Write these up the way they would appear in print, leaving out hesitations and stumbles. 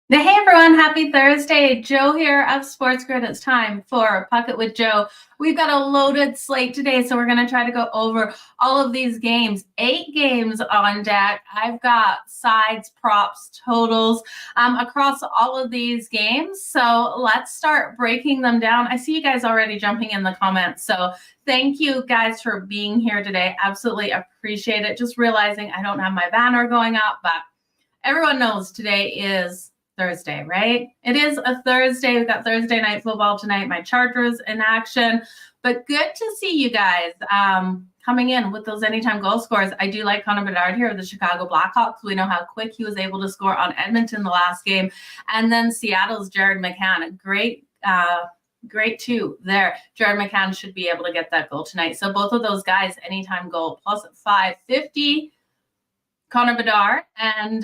Hey everyone, happy Thursday. Jo here of SportsGrid. It's time for Puck It with Jo. We've got a loaded slate today, so we're going to try to go over all of these games. 8 games on deck. I've got sides, props, totals across all of these games. So let's start breaking them down. I see you guys already jumping in the comments. So thank you guys for being here today. Absolutely appreciate it. Just realizing I don't have my banner going up, but everyone knows today is Thursday, right? It is a Thursday. We've got Thursday night football tonight. My Chargers in action, but good to see you guys coming in with those anytime goal scores. I do like Connor Bedard here of the Chicago Blackhawks. We know how quick he was able to score on Edmonton the last game. And then Seattle's Jared McCann, great too there. Jared McCann should be able to get that goal tonight. So both of those guys, anytime goal plus 550. Connor Bedard and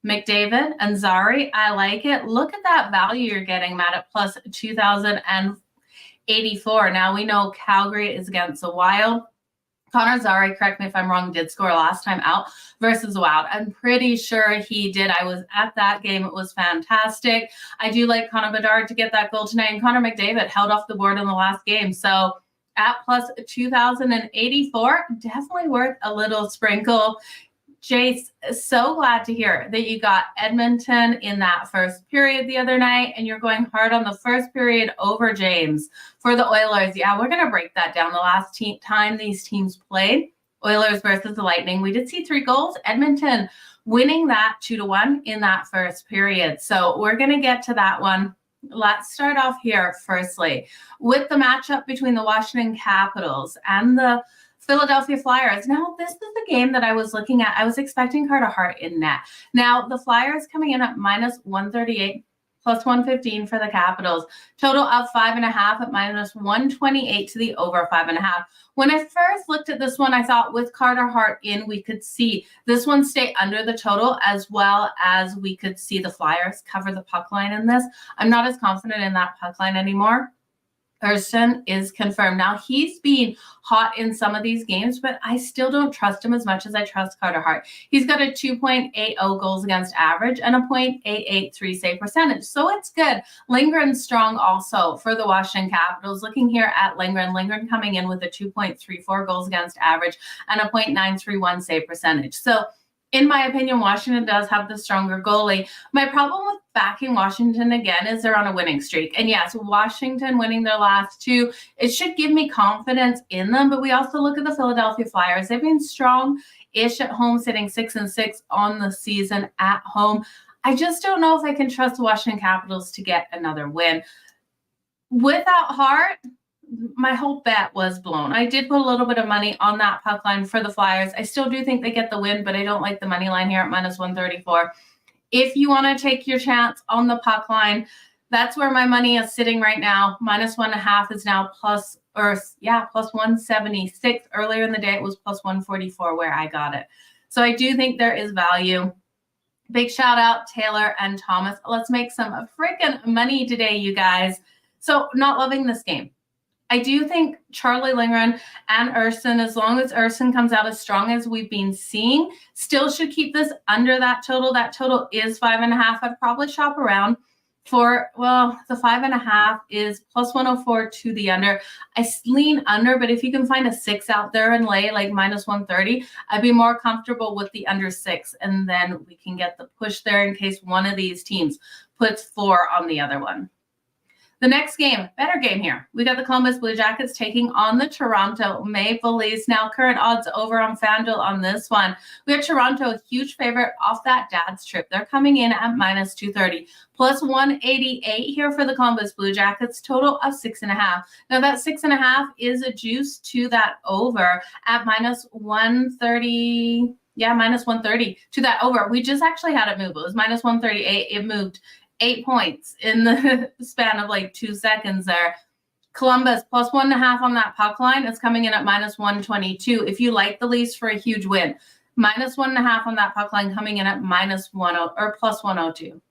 McDavid and Zari. I like it. Look at that value you're getting, Matt, at plus 2,084. Now we know Calgary is against the Wild. Connor Zari, correct me if I'm wrong, did score last time out versus Wild. I'm pretty sure he did. I was at that game. It was fantastic. I do like Connor Bedard to get that goal tonight. And Connor McDavid held off the board in the last game. So at plus 2,084, definitely worth a little sprinkle. Jace, so glad to hear that you got Edmonton in that first period the other night, and you're going hard on the first period over James for the Oilers. Yeah, we're going to break that down. The last time these teams played, Oilers versus the Lightning, we did see 3 goals. Edmonton winning that 2-1 in that first period. So we're going to get to that one. Let's start off here, firstly, with the matchup between the Washington Capitals and the Philadelphia Flyers. Now, this is the game that I was looking at. I was expecting Carter Hart in net. Now, the Flyers coming in at minus 138, plus 115 for the Capitals. Total of 5.5 at minus 128 to the over 5.5. When I first looked at this one, I thought with Carter Hart in, we could see this one stay under the total, as well as we could see the Flyers cover the puck line in this. I'm not as confident in that puck line anymore. Thurston is confirmed. Now, he's been hot in some of these games, but I still don't trust him as much as I trust Carter Hart. He's got a 2.80 goals against average and a .883 save percentage. So it's good. Lindgren's strong also for the Washington Capitals. Looking here at Lindgren coming in with a 2.34 goals against average and a .931 save percentage. So in my opinion, Washington does have the stronger goalie. My problem with backing Washington again is they're on a winning streak. And yes, Washington winning their last 2, it should give me confidence in them. But we also look at the Philadelphia Flyers. They've been strong-ish at home, sitting 6-6 on the season at home. I just don't know if I can trust the Washington Capitals to get another win. Without Hart, my whole bet was blown. I did put a little bit of money on that puck line for the Flyers. I still do think they get the win, but I don't like the money line here at minus 134. If you want to take your chance on the puck line, that's where my money is sitting right now. Minus 1.5 is now plus 176. Earlier in the day, it was plus 144 where I got it. So I do think there is value. Big shout out, Taylor and Thomas. Let's make some freaking money today, you guys. So not loving this game. I do think Charlie Lindgren and Erson, as long as Erson comes out as strong as we've been seeing, still should keep this under that total. That total is 5.5. I'd probably shop around for, well, the 5.5 is plus 104 to the under. I lean under, but if you can find a 6 out there and lay like minus 130, I'd be more comfortable with the under 6. And then we can get the push there in case one of these teams puts 4 on the other one. The next game, better game here. We got the Columbus Blue Jackets taking on the Toronto Maple Leafs. Now, current odds over on FanDuel on this one. We have Toronto, a huge favorite off that dad's trip. They're coming in at minus 230. Plus 188 here for the Columbus Blue Jackets. Total of 6.5. Now, that 6.5 is a juice to that over at minus 130. Yeah, minus 130 to that over. We just actually had it move. It was minus 138. It moved 8 points in the span of like 2 seconds there. Columbus plus 1.5 on that puck line is coming in at minus 122. If you like the Leafs for a huge win, minus 1.5 on that puck line coming in at minus 10 or plus 102.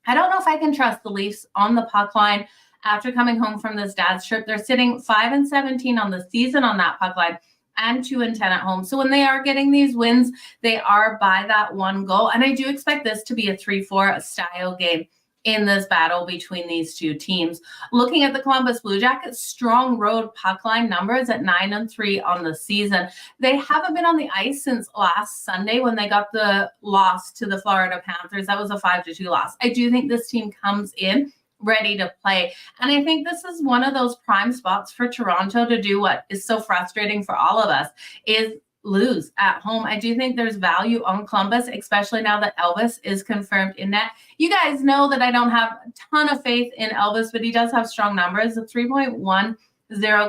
I don't know if I can trust the Leafs on the puck line after coming home from this dad's trip. They're sitting 5-17 on the season on that puck line. and 2-10 at home. So when they are getting these wins, they are by that one goal. And I do expect this to be a 3-4 style game in this battle between these two teams. Looking at the Columbus Blue Jackets, strong road puck line numbers at 9-3 on the season. They haven't been on the ice since last Sunday when they got the loss to the Florida Panthers. That was a 5-2 loss. I do think this team comes in ready to play. And I think this is one of those prime spots for Toronto to do what is so frustrating for all of us, is lose at home. I do think there's value on Columbus, especially now that Elvis is confirmed in net. You guys know that I don't have a ton of faith in Elvis, but he does have strong numbers. A 3.10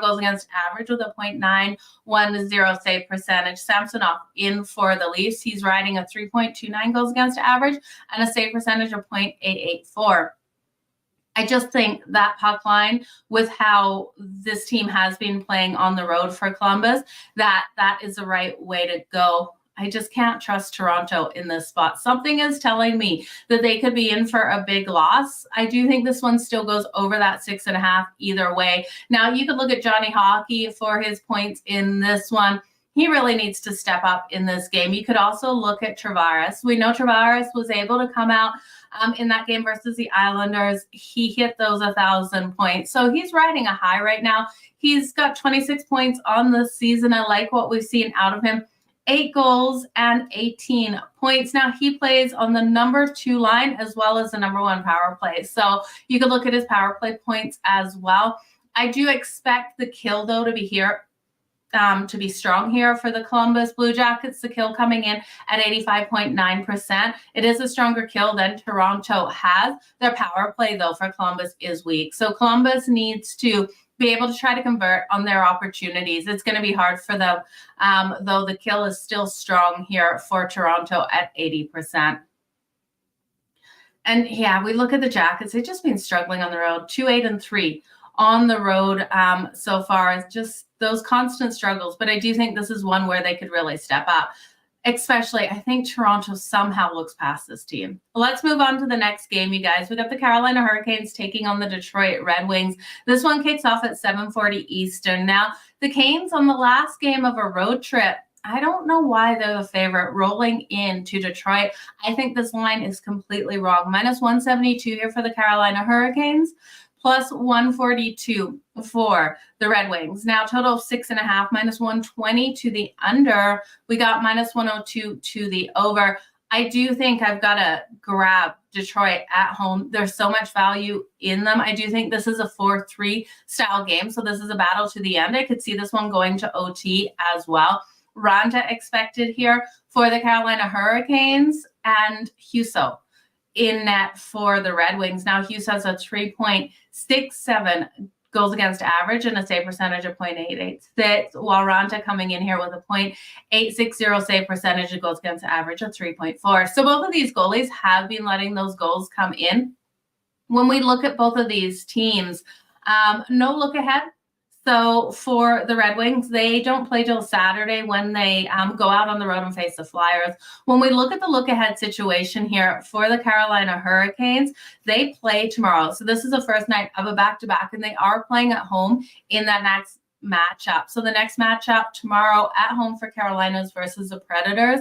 goals against average with a 0.910 save percentage. Samsonov in for the Leafs. He's riding a 3.29 goals against average and a save percentage of 0.884. I just think that puck line, with how this team has been playing on the road for Columbus, that is the right way to go. I just can't trust Toronto in this spot. Something is telling me that they could be in for a big loss. I do think this one still goes over that 6.5 either way. Now, you could look at Johnny Hockey for his points in this one. He really needs to step up in this game. You could also look at Tavares. We know Tavares was able to come out in that game versus the Islanders. He hit those 1,000 points. So he's riding a high right now. He's got 26 points on the season. I like what we've seen out of him. 8 goals and 18 points. Now, he plays on the number 2 line as well as the number 1 power play. So you could look at his power play points as well. I do expect the kill, though, to be here. To be strong here for the Columbus Blue Jackets. The kill coming in at 85.9%. It is a stronger kill than Toronto has. Their power play, though, for Columbus is weak. So Columbus needs to be able to try to convert on their opportunities. It's going to be hard for them, though the kill is still strong here for Toronto at 80%. And yeah, we look at the Jackets. They've just been struggling on the road, 2-8-3 on the road so far. It's just those constant struggles. But I do think this is one where they could really step up. Especially, I think Toronto somehow looks past this team. Let's move on to the next game, you guys. We got the Carolina Hurricanes taking on the Detroit Red Wings. This one kicks off at 7:40 Eastern. Now, the Canes on the last game of a road trip, I don't know why they're the favorite rolling into Detroit. I think this line is completely wrong. -172 here for the Carolina Hurricanes, plus 142 for the Red Wings. Now, total of 6.5, -120 to the under. We got -102 to the over. I do think I've got to grab Detroit at home. There's so much value in them. I do think this is a 4-3 style game, so this is a battle to the end. I could see this one going to OT as well. Ranta expected here for the Carolina Hurricanes, and Husso in net for the Red Wings. Now, Hughes has a 3.67 goals against average and a save percentage of 0.886, while Ranta coming in here with a 0.860 save percentage and goals against average of 3.4. So both of these goalies have been letting those goals come in. When we look at both of these teams, no look ahead. So for the Red Wings, they don't play till Saturday when they go out on the road and face the Flyers. When we look at the look-ahead situation here for the Carolina Hurricanes, they play tomorrow. So this is the first night of a back-to-back, and they are playing at home in that next matchup. So the next matchup tomorrow at home for Carolina's versus the Predators.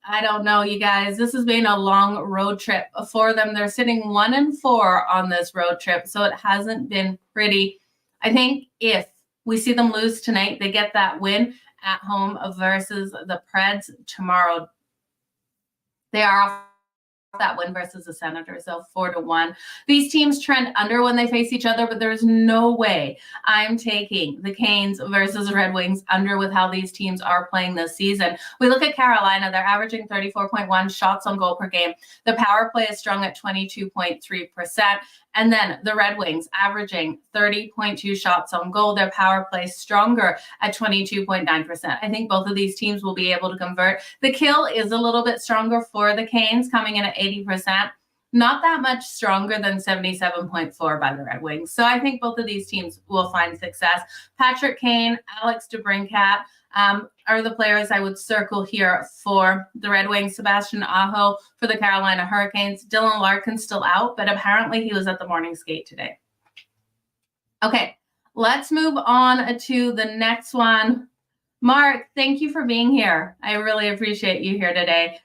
I don't know, you guys. This has been a long road trip for them. They're sitting 1-4 on this road trip, so it hasn't been pretty. I think if we see them lose tonight, they get that win at home versus the Preds tomorrow. They are off that win versus the Senators, so 4-1. These teams trend under when they face each other, but there's no way I'm taking the Canes versus the Red Wings under with how these teams are playing this season. We look at Carolina, they're averaging 34.1 shots on goal per game. The power play is strong at 22.3%. And then the Red Wings averaging 30.2 shots on goal. Their power play stronger at 22.9%. I think both of these teams will be able to convert. The kill is a little bit stronger for the Canes, coming in at 80%. Not that much stronger than 77.4 by the Red Wings. So I think both of these teams will find success. Patrick Kane, Alex DeBrincat are the players I would circle here for the Red Wings. Sebastian Aho for the Carolina Hurricanes. Dylan Larkin's still out, but apparently he was at the morning skate today. Okay, let's move on to the next one. Mark, thank you for being here. I really appreciate you here today.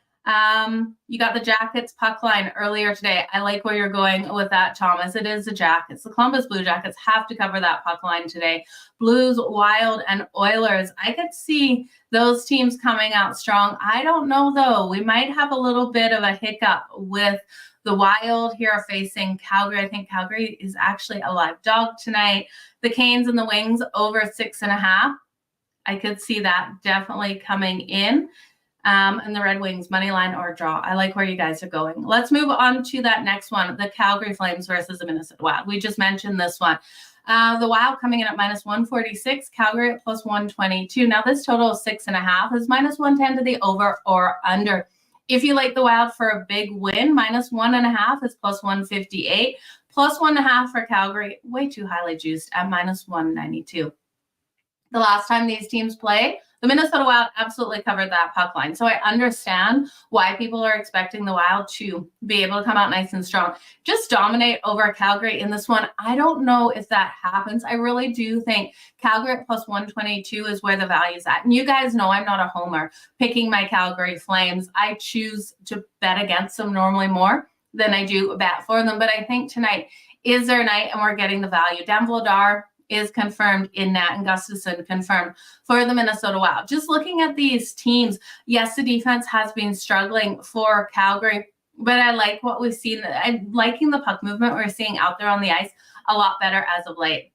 You got the Jackets puck line earlier today. I like where you're going with that, Thomas. It is the Jackets. The Columbus Blue Jackets have to cover that puck line today. Blues, Wild, and Oilers. I could see those teams coming out strong. I don't know, though. We might have a little bit of a hiccup with the Wild here facing Calgary. I think Calgary is actually a live dog tonight. The Canes and the Wings over 6.5. I could see that definitely coming in. And the Red Wings money line or draw. I like where you guys are going. Let's move on to that next one, the Calgary Flames versus the Minnesota Wild. We just mentioned this one. The Wild coming in at -146, Calgary at +122. Now this total of 6.5 is -110 to the over or under. If you like the Wild for a big win, -1.5 is +158. +1.5 for Calgary, way too highly juiced at -192. The last time these teams played, the Minnesota Wild absolutely covered that puck line. So I understand why people are expecting the Wild to be able to come out nice and strong. Just dominate over Calgary in this one. I don't know if that happens. I really do think Calgary at +122 is where the value's at. And you guys know I'm not a homer picking my Calgary Flames. I choose to bet against them normally more than I do bet for them. But I think tonight is their night and we're getting the value. Dan Vladar is confirmed in net and Gustafsson confirmed for the Minnesota Wild. Just looking at these teams, yes, the defense has been struggling for Calgary, but I like what we've seen. I'm liking the puck movement we're seeing out there on the ice a lot better as of late.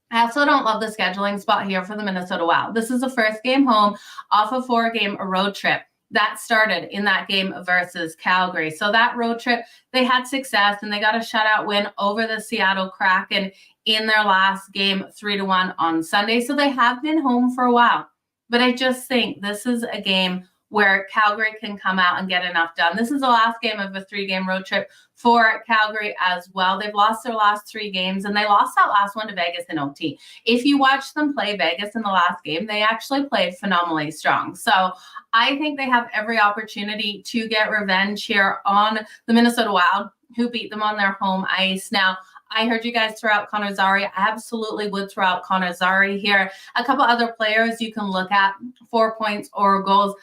I also don't love the scheduling spot here for the Minnesota Wild. This is the first game home off a 4-game road trip. That started in that game versus Calgary. So that road trip, they had success and they got a shutout win over the Seattle Kraken in their last game 3-1 on Sunday. So they have been home for a while. But I just think this is a game where Calgary can come out and get enough done. This is the last game of a 3-game road trip for Calgary as well. They've lost their last 3 games, and they lost that last one to Vegas in OT. If you watch them play Vegas in the last game, they actually played phenomenally strong. So I think they have every opportunity to get revenge here on the Minnesota Wild, who beat them on their home ice. Now, I heard you guys throw out Connor Zary. I absolutely would throw out Connor Zary here. A couple other players you can look at, 4 points or goals.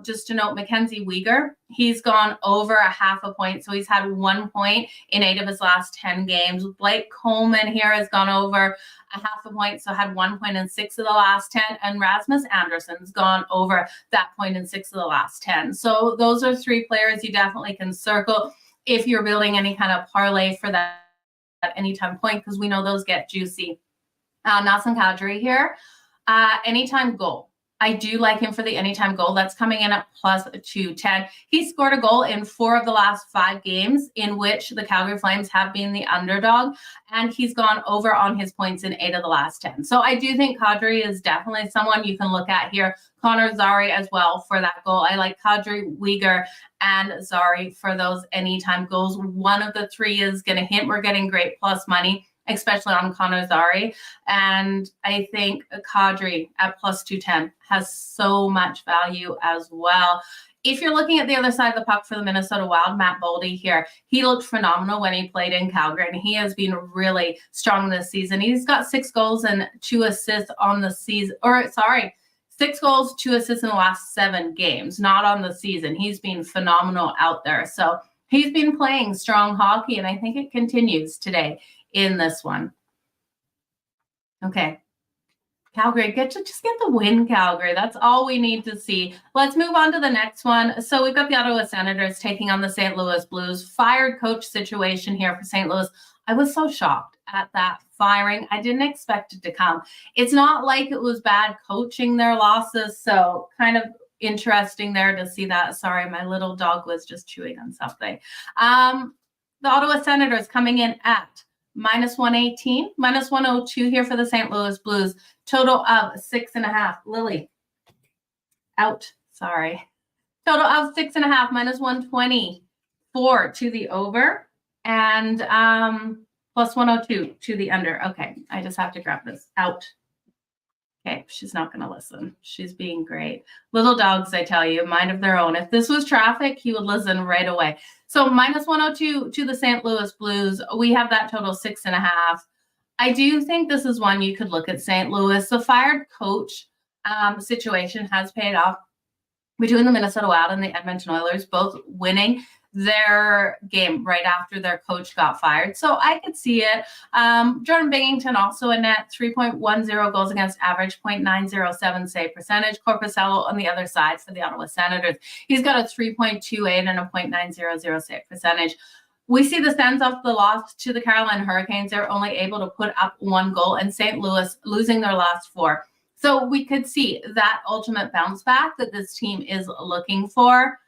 Just to note, Mackenzie Weegar, he's gone over a half a point. So he's had 1 point in 8 of his last 10 games. Blake Coleman here has gone over a half a point, so had 1 point in 6 of the last 10. And Rasmus Andersson's gone over that point in 6 of the last 10. So those are 3 players you definitely can circle if you're building any kind of parlay for that at anytime point, because we know those get juicy. Nassim Kadri here. Anytime goal. I do like him for the anytime goal. That's coming in at +210. He scored a goal in 4 of the last 5 games in which the Calgary Flames have been the underdog, and he's gone over on his points in 8 of the last 10. So I do think Kadri is definitely someone you can look at here. Connor Zary as well for that goal. I like Kadri, Weegar, and Zary for those anytime goals. One of the 3 is going to hit. We're getting great plus money, especially on Connor Zary. And I think Kadri at +210 has so much value as well. If you're looking at the other side of the puck for the Minnesota Wild, Matt Boldy here, he looked phenomenal when he played in Calgary, and he has been really strong this season. He's got 6 goals and 2 assists on the season, 6 goals, 2 assists in the last 7 games, not on the season. He's been phenomenal out there. So he's been playing strong hockey, and I think it continues today in this one. Okay. Calgary, just get the win, Calgary. That's all we need to see. Let's move on to the next one. So we've got the Ottawa Senators taking on the St. Louis Blues. Fired coach situation here for St. Louis. I was so shocked at that firing. I didn't expect it to come. It's not like it was bad coaching their losses. So kind of interesting there to see that. Sorry, my little dog was just chewing on something. The Ottawa Senators coming in at -118, -102 here for the St. Louis Blues. Total of 6.5. Lily, out. Sorry. Total of 6.5, -124 to the over, and +102 to the under. Okay, I just have to grab this. Out. Okay, she's not going to listen. She's being great. Little dogs, I tell you, mind of their own. If this was traffic, he would listen right away. So -102 to the St. Louis Blues. We have that total 6.5. I do think this is one you could look at St. Louis. The fired coach, situation has paid off between the Minnesota Wild and the Edmonton Oilers, both winning their game right after their coach got fired. So I could see it. Jordan Binnington also a net, 3.10 goals against average, 0.907 save percentage. Korpisalo on the other side for the Ottawa Senators. He's got a 3.28 and a 0.900 save percentage. We see the Sens off the loss to the Carolina Hurricanes. They're only able to put up 1 goal, and St. Louis losing their last 4. So we could see that ultimate bounce back that this team is looking for.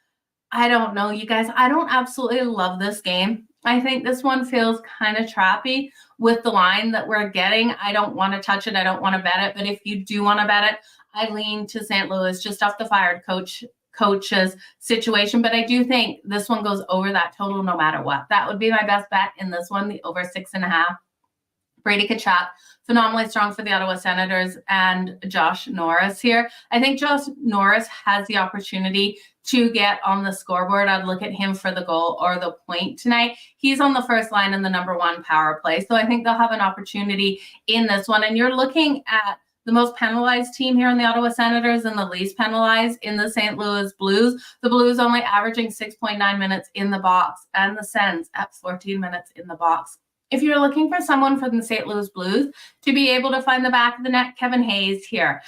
I don't know, you guys. I don't absolutely love this game. I think this one feels kind of trappy with the line that we're getting. I don't want to touch it. I don't want to bet it. But if you do want to bet it, I lean to St. Louis just off the fired coach's situation. But I do think this one goes over that total no matter what. That would be my best bet in this one, the over 6.5. Brady Tkachuk, phenomenally strong for the Ottawa Senators, and Josh Norris here. I think Josh Norris has the opportunity to get on the scoreboard. I'd look at him for the goal or the point tonight. He's on the first line in the number 1 power play. So I think they'll have an opportunity in this one. And you're looking at the most penalized team here in the Ottawa Senators and the least penalized in the St. Louis Blues. The Blues only averaging 6.9 minutes in the box, and the Sens at 14 minutes in the box. If you're looking for someone from the St. Louis Blues to be able to find the back of the net, Kevin Hayes here.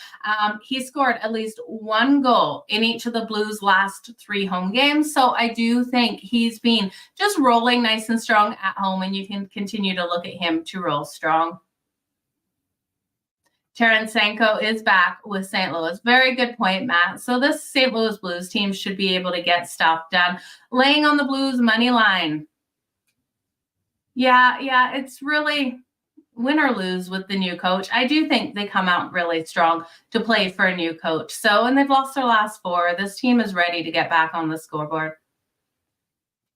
He scored at least 1 goal in each of the Blues' last 3 home games. So I do think he's been just rolling nice and strong at home, and you can continue to look at him to roll strong. Tarasenko is back with St. Louis. Very good point, Matt. So this St. Louis Blues team should be able to get stuff done. Laying on the Blues money line. Yeah, it's really win or lose with the new coach. I do think they come out really strong to play for a new coach. So, and they've lost their last 4. This team is ready to get back on the scoreboard.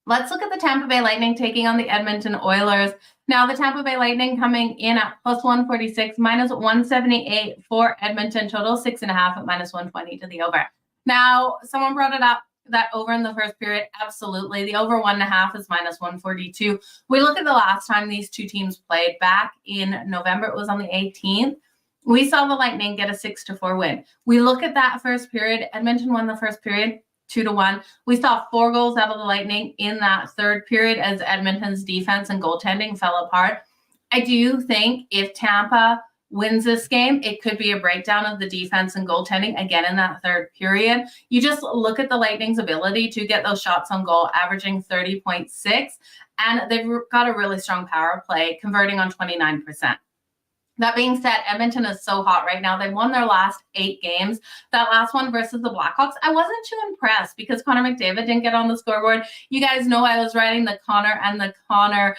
Let's look at the Tampa Bay Lightning taking on the Edmonton Oilers. Now, the Tampa Bay Lightning coming in at plus 146, minus 178 for Edmonton, total 6.5 at minus 120 to the over. Now, someone brought it up. That over in the first period, absolutely. The over 1.5 is minus 142. We look at the last time these two teams played back in November. It was on the 18th. We saw the Lightning get a 6-4 win. We look at that first period. Edmonton won the first period 2-1. We saw 4 goals out of the Lightning in that third period as Edmonton's defense and goaltending fell apart. I do think if Tampa wins this game, it could be a breakdown of the defense and goaltending again in that third period. You just look at the Lightning's ability to get those shots on goal, averaging 30.6, and they've got a really strong power play, converting on 29%. That being said, Edmonton is so hot right now. They've won their last 8 games. That last one versus the Blackhawks, I wasn't too impressed because Connor McDavid didn't get on the scoreboard. You guys know I was writing the Connor and the Connor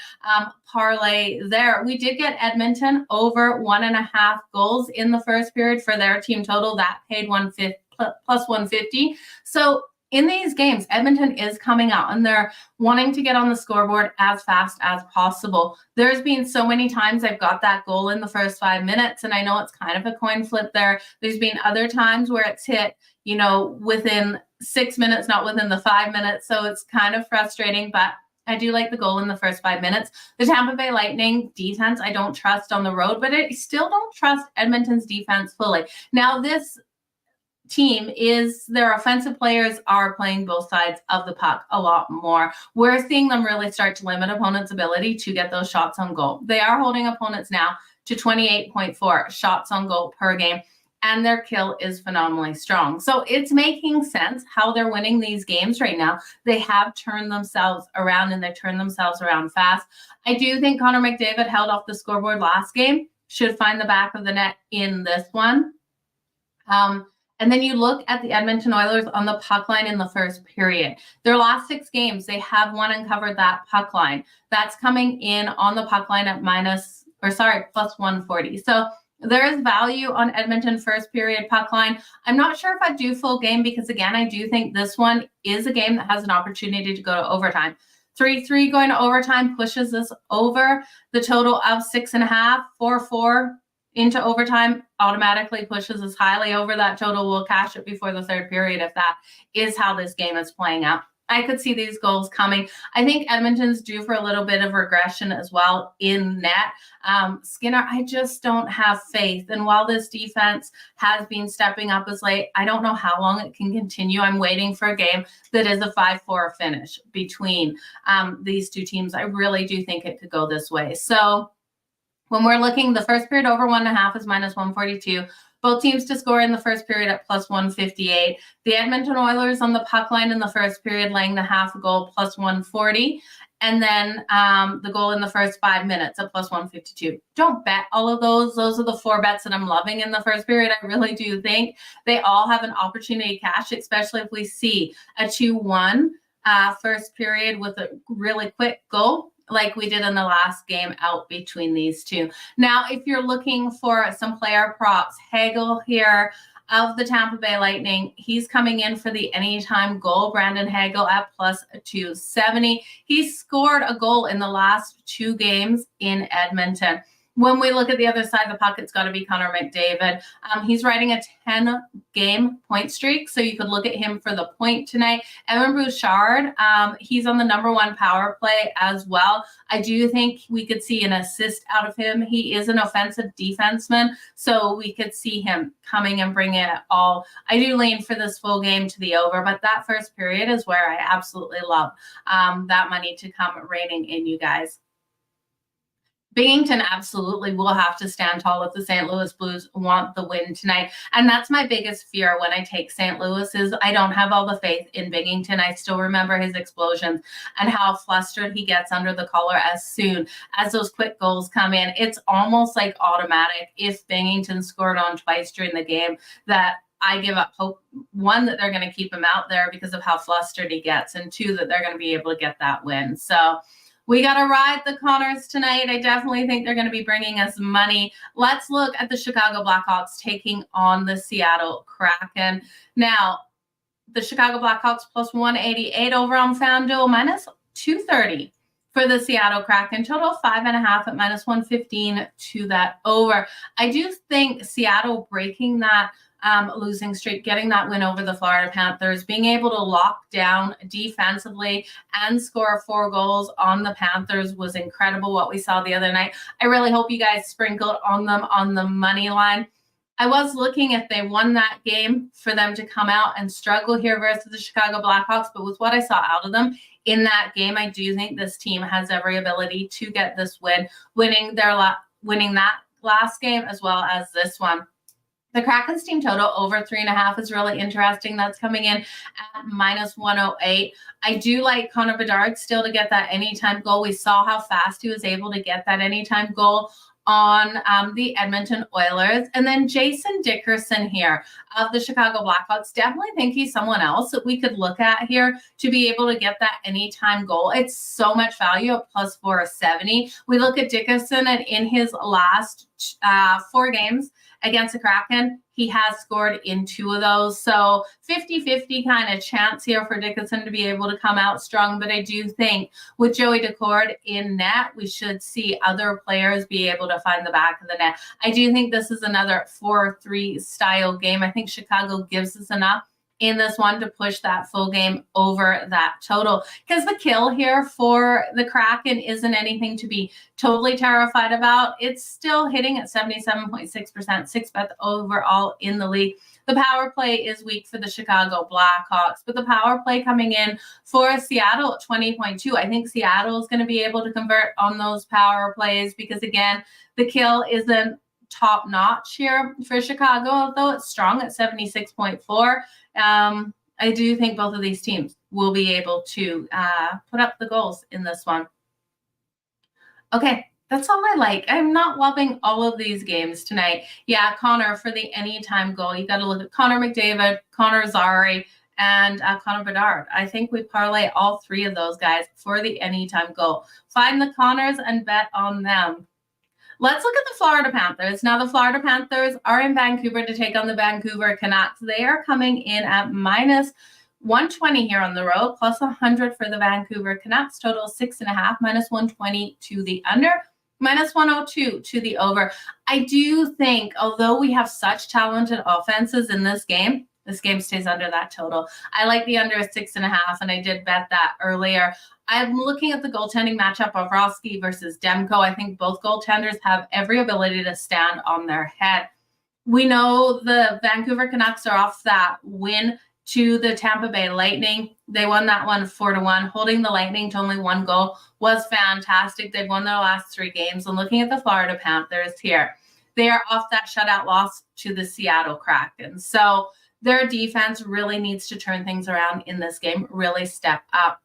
parlay there. We did get Edmonton over 1.5 goals in the first period for their team total. That paid plus 150. So in these games, Edmonton is coming out and they're wanting to get on the scoreboard as fast as possible. There's been so many times I've got that goal in the first 5 minutes, and I know it's kind of a coin flip there. There's been other times where it's hit, within 6 minutes, not within the 5 minutes. So it's kind of frustrating, but I do like the goal in the first 5 minutes. The Tampa Bay Lightning defense, I don't trust on the road, but I still don't trust Edmonton's defense fully. Now, this team is their offensive players are playing both sides of the puck a lot more. We're seeing them really start to limit opponents' ability to get those shots on goal. They are holding opponents now to 28.4 shots on goal per game, and their kill is phenomenally strong. So it's making sense how they're winning these games right now. They have turned themselves around, and they turned themselves around fast. I do think Connor McDavid held off the scoreboard last game, should find the back of the net in this one. And then you look at the Edmonton Oilers on the puck line in the first period. Their last 6 games, they have won and covered that puck line. That's coming in on the puck line at plus 140. So there is value on Edmonton first period puck line. I'm not sure if I do full game because, again, I do think this one is a game that has an opportunity to go to overtime. 3-3 going to overtime pushes this over the total of 6.5, 4-4. Into overtime automatically pushes us highly over that total. We'll cash it before the third period if that is how this game is playing out. I could see these goals coming. I think Edmonton's due for a little bit of regression as well in net. Skinner, I just don't have faith. And while this defense has been stepping up as late, I don't know how long it can continue. I'm waiting for a game that is a 5-4 finish between these two teams. I really do think it could go this way. So when we're looking, the first period over 1.5 is -142. Both teams to score in the first period at +158. The Edmonton Oilers on the puck line in the first period laying the half a goal +140. And then the goal in the first 5 minutes at +152. Don't bet all of those. Those are the 4 bets that I'm loving in the first period. I really do think they all have an opportunity to cash, especially if we see a 2-1 first period with a really quick goal, like we did in the last game out between these two. Now, if you're looking for some player props, Hagel here of the Tampa Bay Lightning, he's coming in for the anytime goal. Brandon Hagel at +270. He scored a goal in the last 2 games in Edmonton. When we look at the other side of the puck, it's got to be Connor McDavid. He's riding a 10-game point streak, so you could look at him for the point tonight. Evan Bouchard, he's on the #1 power play as well. I do think we could see an assist out of him. He is an offensive defenseman, so we could see him coming and bringing it all. I do lean for this full game to the over, but that first period is where I absolutely love that money to come raining in, you guys. Binghamton absolutely will have to stand tall if the St. Louis Blues want the win tonight. And that's my biggest fear when I take St. Louis is I don't have all the faith in Binghamton. I still remember his explosions and how flustered he gets under the collar as soon as those quick goals come in. It's almost like automatic if Binghamton scored on twice during the game that I give up hope, 1, that they're going to keep him out there because of how flustered he gets, and 2, that they're going to be able to get that win. So we got to ride the Connors tonight. I definitely think they're going to be bringing us money. Let's look at the Chicago Blackhawks taking on the Seattle Kraken. Now, the Chicago Blackhawks +188 over on FanDuel, -230 for the Seattle Kraken. Total 5.5 at -115 to that over. I do think Seattle breaking that losing streak, getting that win over the Florida Panthers, being able to lock down defensively and score 4 goals on the Panthers was incredible what we saw the other night. I really hope you guys sprinkled on them on the money line. I was looking if they won that game for them to come out and struggle here versus the Chicago Blackhawks, but with what I saw out of them in that game, I do think this team has every ability to get this win, winning that last game as well as this one. The Kraken's team total over 3.5 is really interesting. That's coming in at -108. I do like Connor Bedard still to get that anytime goal. We saw how fast he was able to get that anytime goal on the Edmonton Oilers. And then Jason Dickerson here of the Chicago Blackhawks. Definitely think he's someone else that we could look at here to be able to get that anytime goal. It's so much value at +470. We look at Dickerson, and in his last 4 games against the Kraken, he has scored in 2 of those. So 50-50 kind of chance here for Dickinson to be able to come out strong. But I do think with Joey Decord in net, we should see other players be able to find the back of the net. I do think this is another 4-3 style game. I think Chicago gives us enough in this one to push that full game over that total, because the kill here for the Kraken isn't anything to be totally terrified about. It's still hitting at 77.6%, 6 bet overall in the league. The power play is weak for the Chicago Blackhawks, but the power play coming in for Seattle at 20.2. I think Seattle is going to be able to convert on those power plays because, again, the kill isn't top notch here for Chicago, although it's strong at 76.4. I do think both of these teams will be able to put up the goals in this one. Okay, that's all I like. I'm not loving all of these games tonight. Yeah, Connor for the anytime goal. You got to look at Connor McDavid, Connor Zary, and Connor Bedard. I think we parlay all 3 of those guys for the anytime goal. Find the Connors and bet on them. Let's look at the Florida Panthers. Now, the Florida Panthers are in Vancouver to take on the Vancouver Canucks. They are coming in at -120 here on the road, +100 for the Vancouver Canucks. Total 6.5, -120 to the under, -102 to the over. I do think, although we have such talented offenses in this game, this game stays under that total. I like the under 6.5, and I did bet that earlier. I'm looking at the goaltending matchup of Rosky versus Demko. I think both goaltenders have every ability to stand on their head. We know the Vancouver Canucks are off that win to the Tampa Bay Lightning. They won that one 4-1. Holding the Lightning to only 1 goal was fantastic. They've won their last 3 games. And looking at the Florida Panthers here, they are off that shutout loss to the Seattle Kraken. So their defense really needs to turn things around in this game, really step up.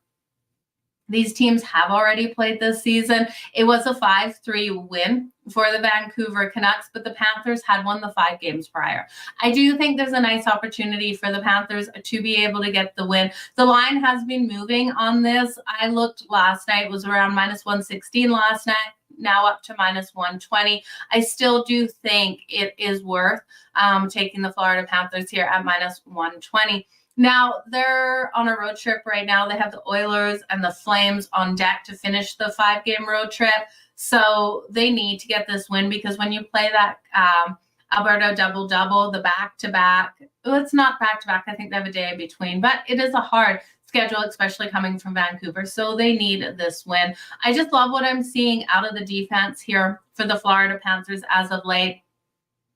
These teams have already played this season. It was a 5-3 win for the Vancouver Canucks, but the Panthers had won the 5 games prior. I do think there's a nice opportunity for the Panthers to be able to get the win. The line has been moving on this. I looked last night, it was around -116 last night, now up to -120. I still do think it is worth taking the Florida Panthers here at -120. Now, they're on a road trip right now. They have the Oilers and the Flames on deck to finish the 5-game road trip. So they need to get this win, because when you play that Alberta double-double, the back-to-back, well, it's not back-to-back. I think they have a day in between, but it is a hard schedule, especially coming from Vancouver. So they need this win. I just love what I'm seeing out of the defense here for the Florida Panthers as of late.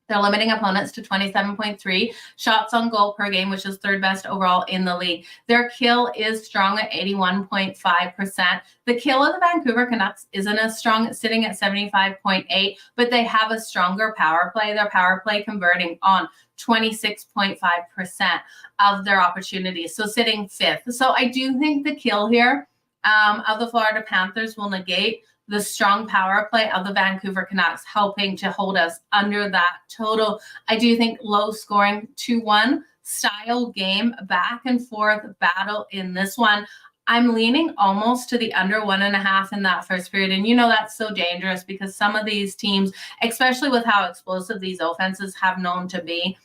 They're limiting opponents to 27.3 shots on goal per game, which is 3rd best overall in the league. Their kill is strong at 81.5%. The kill of the Vancouver Canucks isn't as strong, it's sitting at 75.8, but they have a stronger power play. Their power play converting on 26.5% of their opportunities, so sitting 5th. So I do think the kill here of the Florida Panthers will negate the strong power play of the Vancouver Canucks, helping to hold us under that total. I do think low scoring 2-1 style game, back and forth battle in this one. I'm leaning almost to the under 1.5 in that first period. And you know, that's so dangerous, because some of these teams, especially with how explosive these offenses have known to be,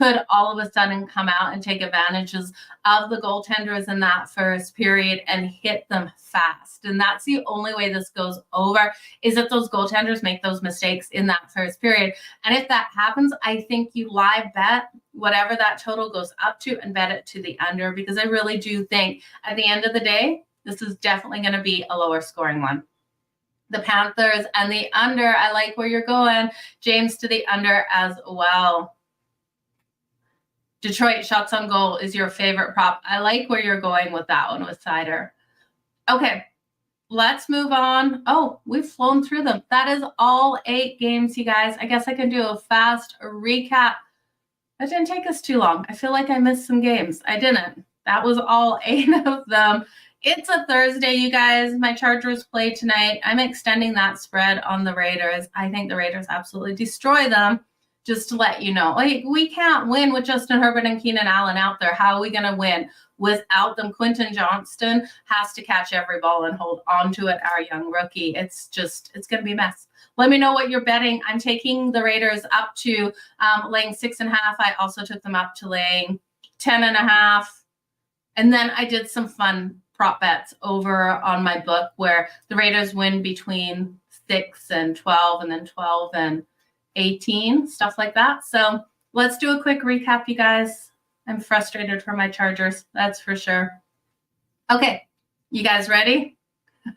could all of a sudden come out and take advantages of the goaltenders in that first period and hit them fast. And that's the only way this goes over, is that those goaltenders make those mistakes in that first period. And if that happens, I think you live bet whatever that total goes up to and bet it to the under, because I really do think at the end of the day, this is definitely going to be a lower scoring one. The Panthers and the under, I like where you're going, James, to the under as well. Detroit shots on goal is your favorite prop. I like where you're going with that one with Cider. Okay, let's move on. Oh, we've flown through them. That is all 8 games, you guys. I guess I can do a fast recap. That didn't take us too long. I feel like I missed some games. I didn't. That was all 8 of them. It's a Thursday, you guys. My Chargers play tonight. I'm extending that spread on the Raiders. I think the Raiders absolutely destroy them. Just to let you know, like, we can't win with Justin Herbert and Keenan Allen out there. How are we going to win without them? Quentin Johnston has to catch every ball and hold on to it, our young rookie. It's going to be a mess. Let me know what you're betting. I'm taking the Raiders up to laying 6.5. I also took them up to laying 10.5. And then I did some fun prop bets over on my book where the Raiders win between 6 and 12, and then 12 and 18, stuff like that. So let's do a quick recap, you guys. I'm frustrated for my Chargers, that's for sure. Okay, you guys ready?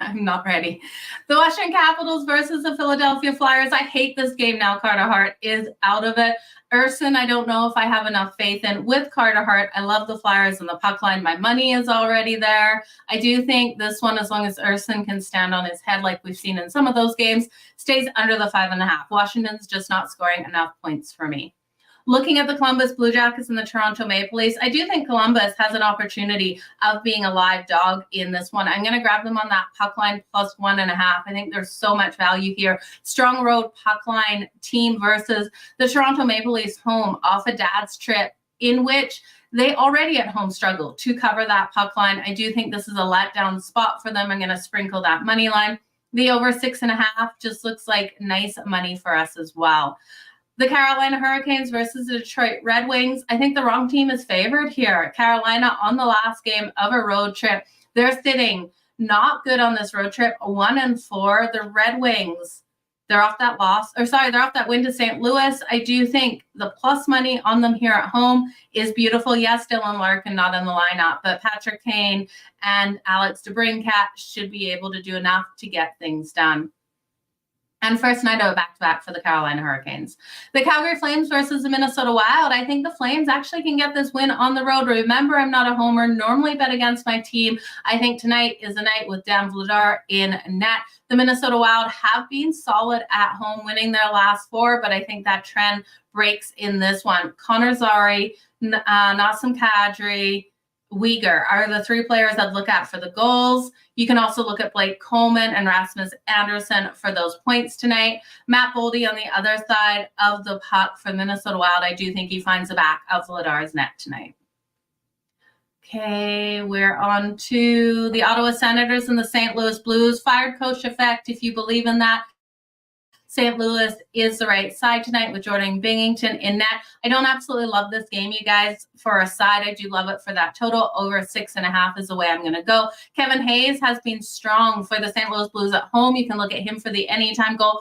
I'm not ready. The Washington Capitals versus the Philadelphia Flyers. I hate this game now. Carter Hart is out of it. Urson, I don't know if I have enough faith in. With Carter Hart, I love the Flyers and the puck line. My money is already there. I do think this one, as long as Urson can stand on his head like we've seen in some of those games, stays under the 5.5. Washington's just not scoring enough points for me. Looking at the Columbus Blue Jackets and the Toronto Maple Leafs, I do think Columbus has an opportunity of being a live dog in this one. I'm going to grab them on that puck line plus 1.5. I think there's so much value here. Strong road puck line team versus the Toronto Maple Leafs home off a dad's trip, in which they already at home struggle to cover that puck line. I do think this is a letdown spot for them. I'm going to sprinkle that money line. The over 6.5 just looks like nice money for us as well. The Carolina Hurricanes versus the Detroit Red Wings. I think the wrong team is favored here. Carolina on the last game of a road trip. They're sitting not good on this road trip, 1-4. The Red Wings, They're off that win to St. Louis. I do think the plus money on them here at home is beautiful. Yes, Dylan Larkin not in the lineup, but Patrick Kane and Alex DeBrincat should be able to do enough to get things done. And first night of a back-to-back for the Carolina Hurricanes. The Calgary Flames versus the Minnesota Wild. I think the Flames actually can get this win on the road. Remember, I'm not a homer, normally bet against my team. I think tonight is a night with Dan Vladar in net. The Minnesota Wild have been solid at home, winning their last 4, but I think that trend breaks in this one. Connor Zary, Nazem Kadri, Uyghur are the 3 players I'd look at for the goals. You can also look at Blake Coleman and Rasmus Anderson for those points tonight. Matt Boldy on the other side of the puck for Minnesota Wild. I do think he finds the back of Vladar's net tonight. Okay, we're on to the Ottawa Senators and the St. Louis Blues. Fired coach effect, if you believe in that. St. Louis is the right side tonight with Jordan Binnington in net. I don't absolutely love this game, you guys. For a side, I do love it for that total. Over 6.5 is the way I'm going to go. Kevin Hayes has been strong for the St. Louis Blues at home. You can look at him for the anytime goal.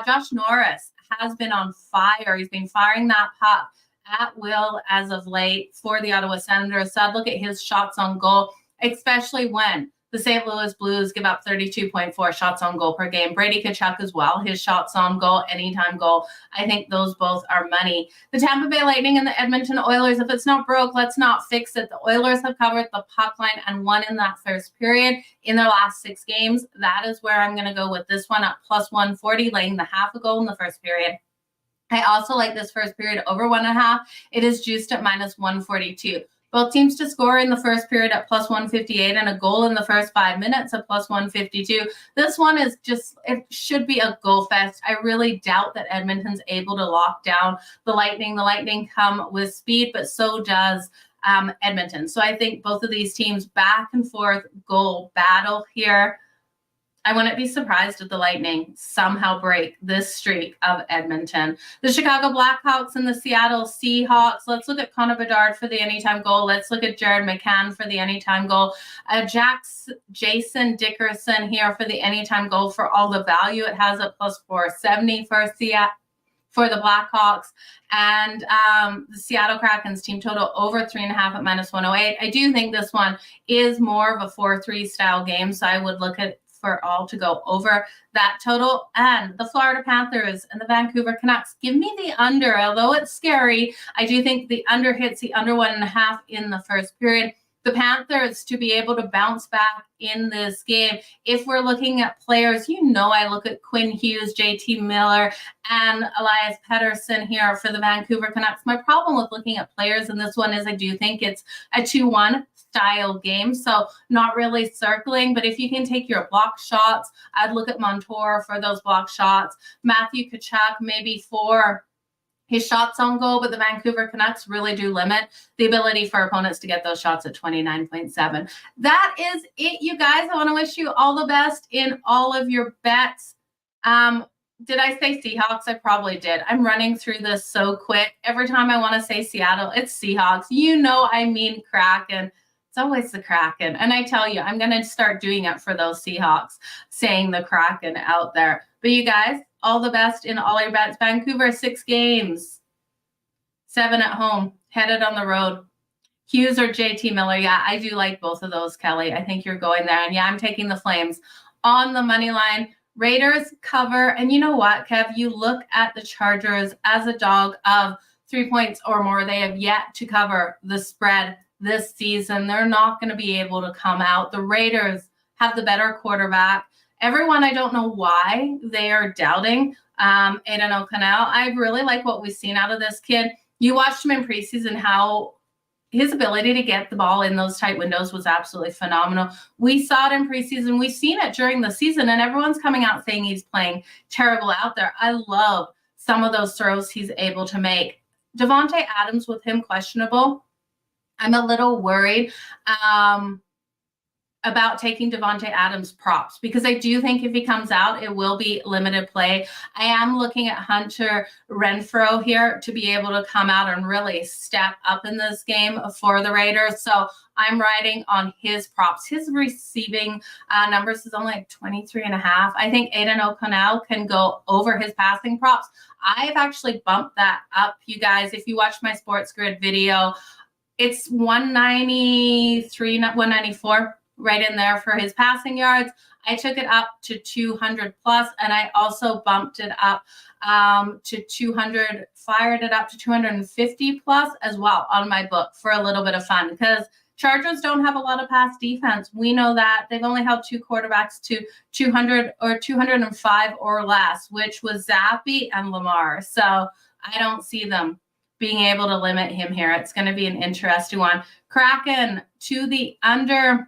Josh Norris has been on fire. He's been firing that puck at will as of late for the Ottawa Senators. So I'd look at his shots on goal, especially when the St. Louis Blues give up 32.4 shots on goal per game. Brady Tkachuk as well, his shots on goal, anytime goal. I think those both are money. The Tampa Bay Lightning and the Edmonton Oilers, if it's not broke, let's not fix it. The Oilers have covered the puck line and won in that first period in their last 6 games. That is where I'm going to go with this one at plus 140, laying the half a goal in the first period. I also like this first period over 1.5. It is juiced at minus 142. Both teams to score in the first period at plus 158 and a goal in the first 5 minutes at plus 152. This one is just, it should be a goal fest. I really doubt that Edmonton's able to lock down the Lightning. The Lightning come with speed, but so does Edmonton. So I think both of these teams back and forth goal battle here. I wouldn't be surprised if the Lightning somehow break this streak of Edmonton. The Chicago Blackhawks and the Seattle Seahawks. Let's look at Connor Bedard for the anytime goal. Let's look at Jared McCann for the anytime goal. Jason Dickerson here for the anytime goal for all the value. It has a plus 470 for the Blackhawks, and the Seattle Kraken's team total over 3.5 at minus 108. I do think this one is more of a 4-3 style game, so I would look at for all to go over that total. And the Florida Panthers and the Vancouver Canucks, give me the under. Although it's scary, I do think the under hits the under 1.5 in the first period. The Panthers to be able to bounce back in this game. If we're looking at players, I look at Quinn Hughes, JT Miller, and Elias Pettersson here for the Vancouver Canucks. My problem with looking at players in this one is I do think it's a 2-1 style game, so not really circling. But if you can take your block shots, I'd look at Montour for those block shots. Matthew Tkachuk maybe for his shots on goal, but the Vancouver Canucks really do limit the ability for opponents to get those shots at 29.7. That is it, you guys. I want to wish you all the best in all of your bets. Did I say Seahawks? I probably did. I'm running through this so quick. Every time I want to say Seattle, it's Seahawks. I mean Kraken. It's always the Kraken. And I tell you, I'm going to start doing it for those Seahawks, saying the Kraken out there. But you guys, all the best in all your bets. Vancouver, 6 games, 7 at home, headed on the road. Hughes or JT Miller. Yeah, I do like both of those, Kelly. I think you're going there. And yeah, I'm taking the Flames on the money line. Raiders cover. And you know what, Kev? You look at the Chargers as a dog of 3 points or more. They have yet to cover the spread this season. They're not going to be able to come out. The Raiders have the better quarterback. Everyone, I don't know why they are doubting Aiden O'Connell. I really like what we've seen out of this kid. You watched him in preseason, how his ability to get the ball in those tight windows was absolutely phenomenal. We saw it in preseason. We've seen it during the season, and everyone's coming out saying he's playing terrible out there. I love some of those throws he's able to make. Devontae Adams, with him questionable, I'm a little worried. about taking Devontae Adams props, because I do think if he comes out, it will be limited play. I am looking at Hunter Renfrow here to be able to come out and really step up in this game for the Raiders. So I'm riding on his props. His receiving numbers is only like 23.5. I think Aiden O'Connell can go over his passing props. I've actually bumped that up, you guys. If you watch my SportsGrid video, it's 193, not 194. Right in there for his passing yards. I took it up to 200 plus, and I also bumped it up to 200, fired it up to 250 plus as well on my book for a little bit of fun, because Chargers don't have a lot of pass defense. We know that. They've only held 2 quarterbacks to 200 or 205 or less, which was Zappe and Lamar. So I don't see them being able to limit him here. It's going to be an interesting one. Kraken to the under.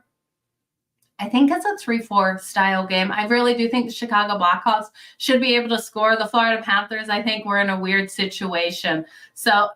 I think it's a 3-4 style game. I really do think the Chicago Blackhawks should be able to score. The Florida Panthers, I think we're in a weird situation. So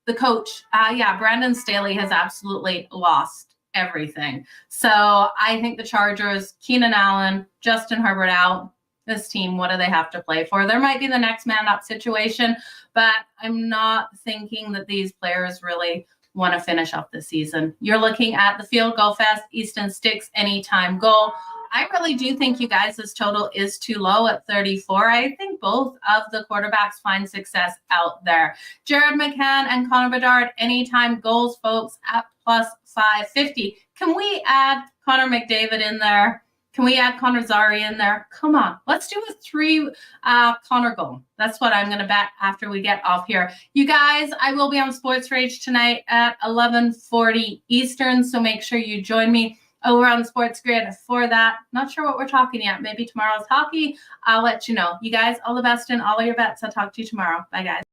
the coach, Brandon Staley has absolutely lost everything. So I think the Chargers, Keenan Allen, Justin Herbert out. This team, what do they have to play for? There might be the next man up situation, but I'm not thinking that these players really want to finish up the season. You're looking at the Field Goal Fest, Easton Sticks, anytime goal. I really do think you guys, this total is too low at 34. I think both of the quarterbacks find success out there. Jared McCann and Connor Bedard, anytime goals, folks, at plus 550. Can we add Connor McDavid in there? Can we add Connor Zary in there? Come on, let's do a 3 Connor goal. That's what I'm going to bet after we get off here. You guys, I will be on Sports Rage tonight at 11:40 Eastern, so make sure you join me over on SportsGrid for that. Not sure what we're talking yet. Maybe tomorrow's hockey. I'll let you know. You guys, all the best in all of your bets. I'll talk to you tomorrow. Bye, guys.